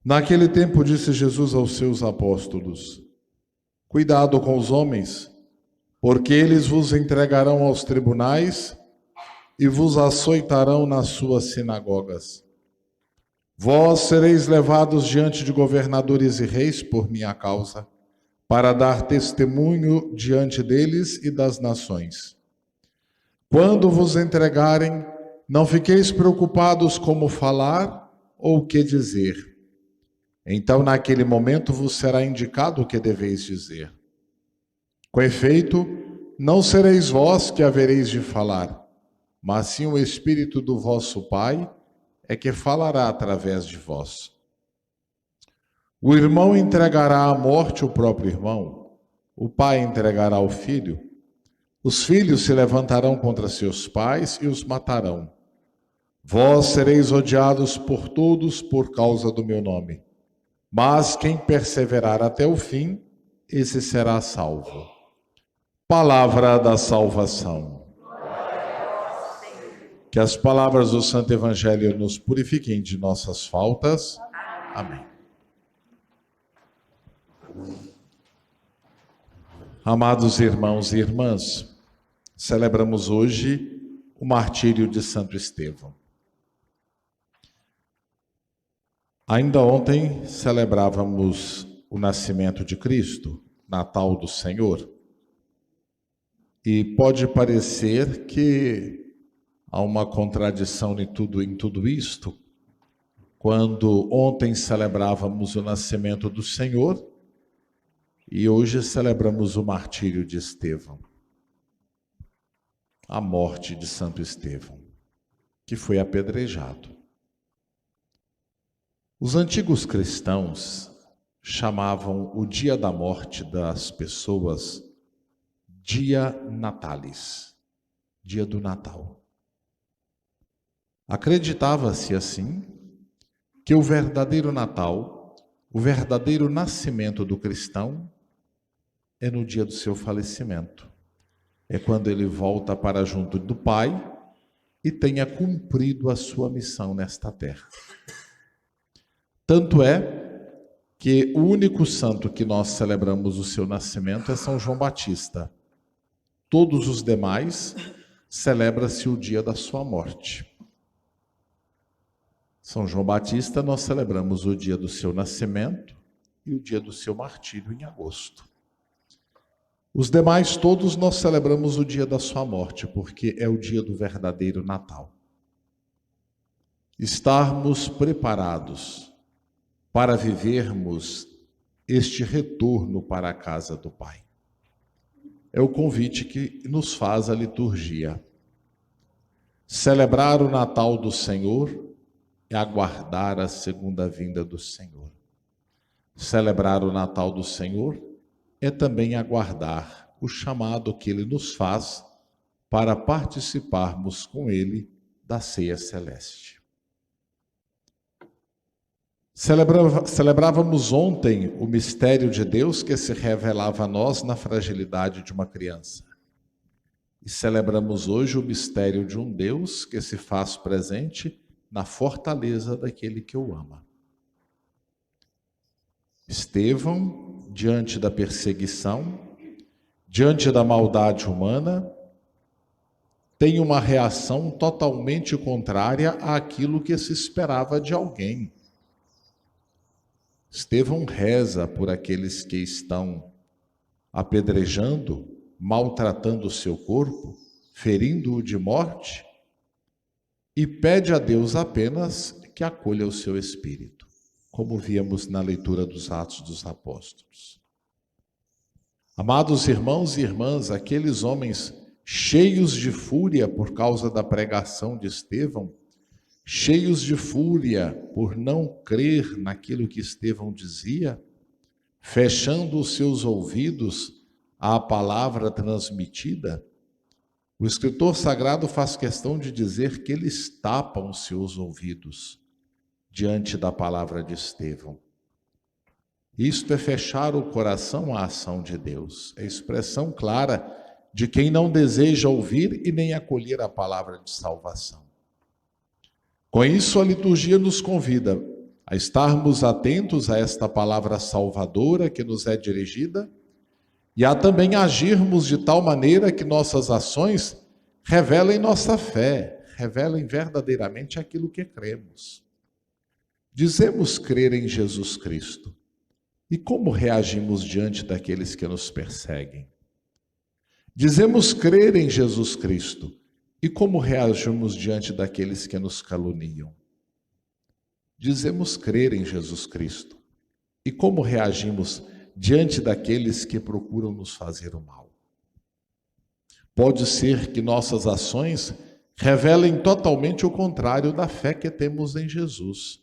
Naquele tempo disse Jesus aos seus apóstolos: Cuidado com os homens, porque eles vos entregarão aos tribunais e vos açoitarão nas suas sinagogas. Vós sereis levados diante de governadores e reis por minha causa, para dar testemunho diante deles e das nações. Quando vos entregarem, não fiqueis preocupados como falar ou o que dizer. Então, naquele momento, vos será indicado o que deveis dizer. Com efeito, não sereis vós que havereis de falar, mas sim o Espírito do vosso Pai é que falará através de vós. O irmão entregará à morte o próprio irmão, o pai entregará ao filho. Os filhos se levantarão contra seus pais e os matarão. Vós sereis odiados por todos por causa do meu nome. Mas quem perseverar até o fim, esse será salvo. Palavra da salvação. Que as palavras do Santo Evangelho nos purifiquem de nossas faltas. Amém. Amados irmãos e irmãs, celebramos hoje o martírio de Santo Estevão. Ainda ontem celebrávamos o nascimento de Cristo, Natal do Senhor. E pode parecer que há uma contradição em tudo isto, quando ontem celebrávamos o nascimento do Senhor e hoje celebramos o martírio de Estevão, a morte de Santo Estevão, que foi apedrejado. Os antigos cristãos chamavam o dia da morte das pessoas Dia Natalis, dia do Natal. Acreditava-se assim que o verdadeiro Natal, o verdadeiro nascimento do cristão é no dia do seu falecimento. É quando ele volta para junto do Pai e tenha cumprido a sua missão nesta terra. Tanto é que o único santo que nós celebramos o seu nascimento é São João Batista. Todos os demais celebra-se o dia da sua morte. São João Batista nós celebramos o dia do seu nascimento e o dia do seu martírio em agosto. Os demais todos nós celebramos o dia da sua morte, porque é o dia do verdadeiro Natal. Estarmos preparados para vivermos este retorno para a casa do Pai. É o convite que nos faz a liturgia. Celebrar o Natal do Senhor é aguardar a segunda vinda do Senhor. Celebrar o Natal do Senhor é também aguardar o chamado que Ele nos faz para participarmos com Ele da ceia celeste. Celebrávamos ontem o mistério de Deus que se revelava a nós na fragilidade de uma criança. E celebramos hoje o mistério de um Deus que se faz presente na fortaleza daquele que o ama. Estevão, diante da perseguição, diante da maldade humana, tem uma reação totalmente contrária àquilo que se esperava de alguém. Estevão reza por aqueles que estão apedrejando, maltratando o seu corpo, ferindo-o de morte, e pede a Deus apenas que acolha o seu espírito, como víamos na leitura dos Atos dos Apóstolos. Amados irmãos e irmãs, aqueles homens cheios de fúria por causa da pregação de Estevão, cheios de fúria por não crer naquilo que Estevão dizia, fechando os seus ouvidos à palavra transmitida, o escritor sagrado faz questão de dizer que eles tapam os seus ouvidos diante da palavra de Estevão. Isto é fechar o coração à ação de Deus, é expressão clara de quem não deseja ouvir e nem acolher a palavra de salvação. Com isso, a liturgia nos convida a estarmos atentos a esta palavra salvadora que nos é dirigida e a também agirmos de tal maneira que nossas ações revelem nossa fé, revelem verdadeiramente aquilo que cremos. Dizemos crer em Jesus Cristo. E como reagimos diante daqueles que nos perseguem? Dizemos crer em Jesus Cristo. E como reagimos diante daqueles que nos caluniam? Dizemos crer em Jesus Cristo. E como reagimos diante daqueles que procuram nos fazer o mal? Pode ser que nossas ações revelem totalmente o contrário da fé que temos em Jesus.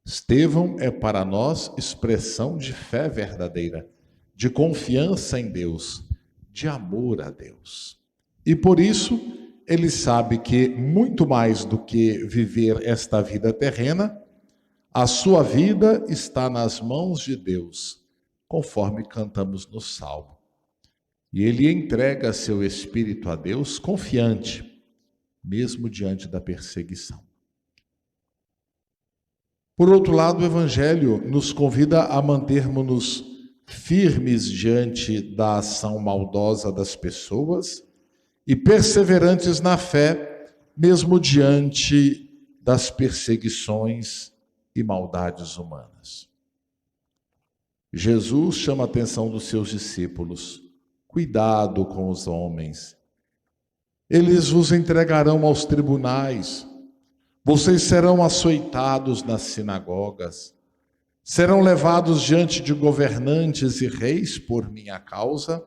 Estevão é para nós expressão de fé verdadeira, de confiança em Deus, de amor a Deus. E por isso, ele sabe que muito mais do que viver esta vida terrena, a sua vida está nas mãos de Deus, conforme cantamos no Salmo. E ele entrega seu espírito a Deus confiante, mesmo diante da perseguição. Por outro lado, o Evangelho nos convida a mantermos-nos firmes diante da ação maldosa das pessoas e perseverantes na fé, mesmo diante das perseguições e maldades humanas. Jesus chama a atenção dos seus discípulos: cuidado com os homens. Eles vos entregarão aos tribunais. Vocês serão açoitados nas sinagogas, serão levados diante de governantes e reis por minha causa,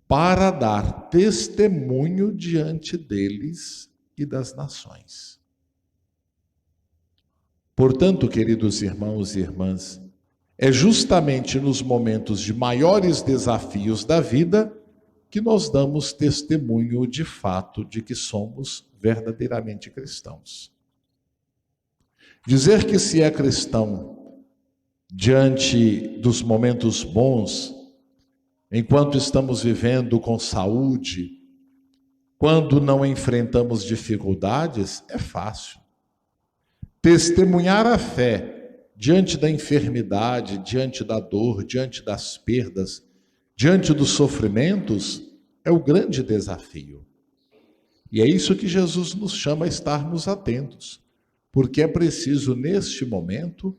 para dar testemunho diante deles e das nações. Portanto, queridos irmãos e irmãs, é justamente nos momentos de maiores desafios da vida que nós damos testemunho de fato de que somos verdadeiramente cristãos. Dizer que se é cristão diante dos momentos bons, enquanto estamos vivendo com saúde, quando não enfrentamos dificuldades, é fácil. Testemunhar a fé diante da enfermidade, diante da dor, diante das perdas, diante dos sofrimentos, é o grande desafio. E é isso que Jesus nos chama a estarmos atentos. Porque é preciso, neste momento,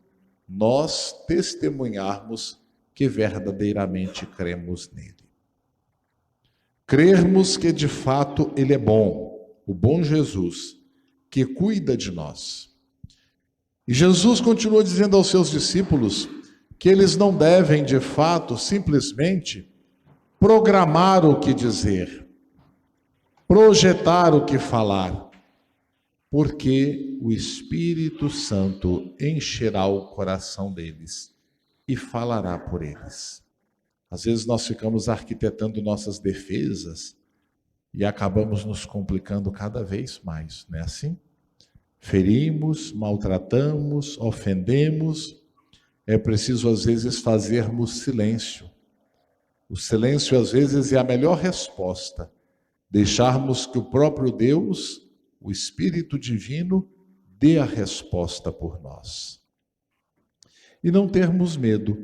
nós testemunharmos que verdadeiramente cremos nele. Crermos que, de fato, ele é bom, o bom Jesus, que cuida de nós. E Jesus continua dizendo aos seus discípulos que eles não devem, de fato, simplesmente programar o que dizer, projetar o que falar, porque o Espírito Santo encherá o coração deles e falará por eles. Às vezes nós ficamos arquitetando nossas defesas e acabamos nos complicando cada vez mais, não é assim? Ferimos, maltratamos, ofendemos. É preciso às vezes fazermos silêncio. O silêncio às vezes é a melhor resposta. Deixarmos que o próprio Deus, o Espírito Divino, dê a resposta por nós. E não termos medo.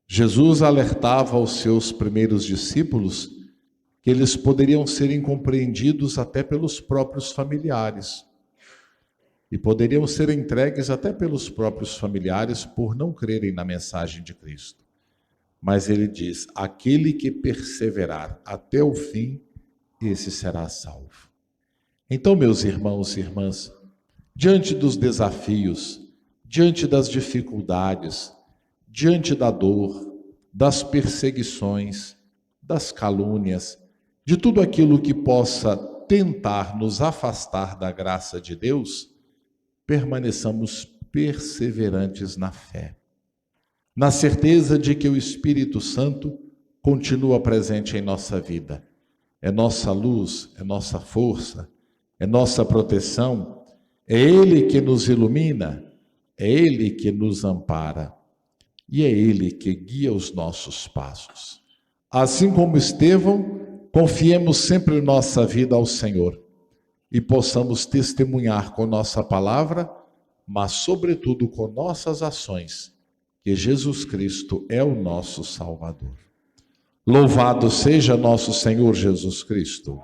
Jesus alertava aos seus primeiros discípulos que eles poderiam ser incompreendidos até pelos próprios familiares. E poderiam ser entregues até pelos próprios familiares por não crerem na mensagem de Cristo. Mas ele diz: aquele que perseverar até o fim, esse será salvo. Então, meus irmãos e irmãs, diante dos desafios, diante das dificuldades, diante da dor, das perseguições, das calúnias, de tudo aquilo que possa tentar nos afastar da graça de Deus, permaneçamos perseverantes na fé, na certeza de que o Espírito Santo continua presente em nossa vida. É nossa luz, é nossa força, é nossa proteção, é Ele que nos ilumina, é Ele que nos ampara e é Ele que guia os nossos passos. Assim como Estevão, confiemos sempre nossa vida ao Senhor e possamos testemunhar com nossa palavra mas sobretudo com nossas ações, que Jesus Cristo é o nosso Salvador. Louvado seja nosso Senhor Jesus Cristo.